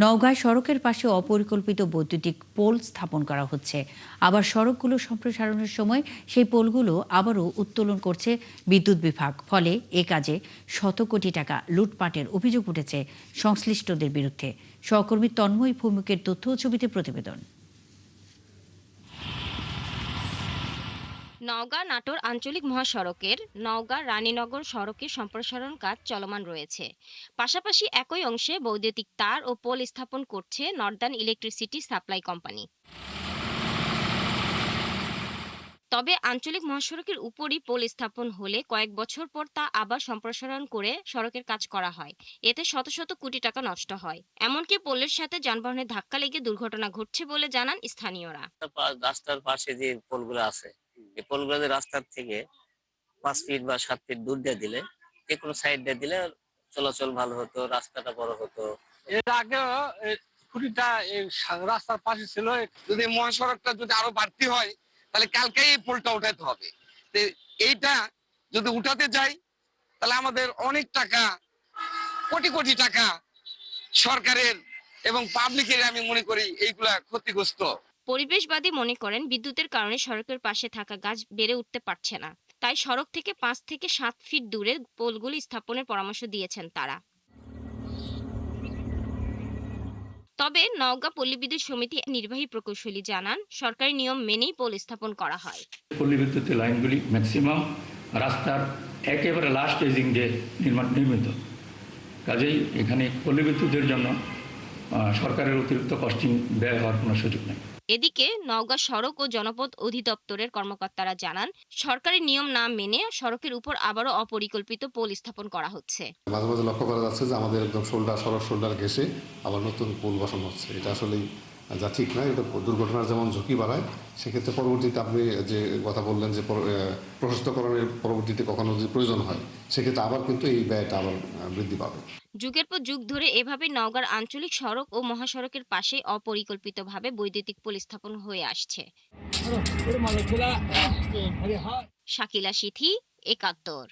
নওগাঁয় সড়কের পাশে অপরিকল্পিত বৈদ্যুতিক পোল স্থাপন করা হচ্ছে। আবার সড়কগুলো সম্প্রসারণের সময় সেই পোলগুলো আবারও উত্তোলন করছে বিদ্যুৎ বিভাগ। ফলে এ কাজে শত কোটি টাকা লুটপাটের অভিযোগ উঠেছে সংশ্লিষ্টদের বিরুদ্ধে। সহকর্মী তন্ময় ভৌমিকের তথ্য ও ছবিতে প্রতিবেদন। নওগাঁ নাটোর আঞ্চলিক মহাসড়কের নওগাঁ রানীনগর সড়কের সম্প্রসারণ কাজ চলমান রয়েছে। পাশাপাশি একই অংশে বৈদ্যুতিক তার ও পোল স্থাপন করছে নর্দার্ন ইলেকট্রিসিটি সাপ্লাই কোম্পানি। তবে আঞ্চলিক মহাসড়কের উপরই পোল স্থাপন হলে কয়েক বছর পর তা আবার সম্প্রসারণ করে সড়কের কাজ করা হয়। এতে শত শত কোটি টাকা নষ্ট হয়, এমনকি পোলের সাথে যানবাহনের ধাক্কা লেগে দুর্ঘটনা ঘটছে বলে জানান স্থানীয়রা। রাস্তার পাশে যে পোলগুলো আছে, এই পোলগুলো রাস্তার থেকে 5 ফিট বা 7 ফিট দূর দিয়ে দিলে, যে কোনো সাইড দিয়ে দিলে চলাচল ভালো হতো, রাস্তাটা বড় হতো। এর আগেও খুঁটিটা এই রাস্তার পাশে ছিল। যদি মহাসড়কটা যদি আরো বাড়তি হয় তাহলে কালকেই এই পোলটা উঠাতে হবে। তো এইটা যদি উঠাতে যাই তাহলে আমাদের অনেক টাকা, কোটি কোটি টাকা সরকারের এবং পাবলিকের, আমি মনে করি এইগুলা ক্ষতিগ্রস্ত। পরিবেশবাদী মনে করেন বিদ্যুতের কারণে সড়কের পাশে থাকা গাছ বেড়ে উঠতে পারছে না, তাই সড়ক থেকে 5 থেকে 7 ফিট দূরে পোলগুলি স্থাপনের পরামর্শ দিয়েছেন তারা। তবে নওগাঁ পল্লী বিদ্যুৎ সমিতি নির্বাহী প্রকৌশলী জানান, সরকারি নিয়ম মেনেই পোল স্থাপন করা হয়। পল্লী বিদ্যুতের লাইনগুলি ম্যাক্সিমাম রাস্তার একেবারে লাস্ট এজিং দিয়ে নির্মিত। কাজেই এখানে পল্লী বিদ্যুতের জন্য সরকারের অতিরিক্ত কস্টিং ব্যয় হওয়ার কোনো সুযোগ নেই। এদিকে নওগাঁ সড়ক ও জনপথ অধিদপ্তরের কর্মকর্তারা জানান, সরকারি নিয়ম না মেনে সড়কের উপর আবারও অপরিকল্পিত পোল স্থাপন করা হচ্ছে। মাঝে মাঝে লক্ষ্য করা যাচ্ছে যে আমাদের একদম সড়ক শোল্ডার ঘেঁষে আবার নতুন পোল বসানো হচ্ছে। এটা আসলেই যা ঠিক না। এটা দুর্ঘটনার যেমন ঝুঁকি বাড়ায়, সেক্ষেত্রে পরবর্তীতে আপনি যে কথা বললেন যে প্রশস্তকরণের পরবর্তীতে কখনো যদি প্রয়োজন হয়, সেক্ষেত্রে আবার কিন্তু এই ব্যয়টা আবার বৃদ্ধি পাবে। যুগের পর যুগ ধরে এভাবে নওগাঁর আঞ্চলিক সড়ক ও মহাসড়কের পাশে অপরিকল্পিতভাবে বৈদ্যুতিক পোল স্থাপন হয়ে আসছে। শাকিলা সিথি, ৭১।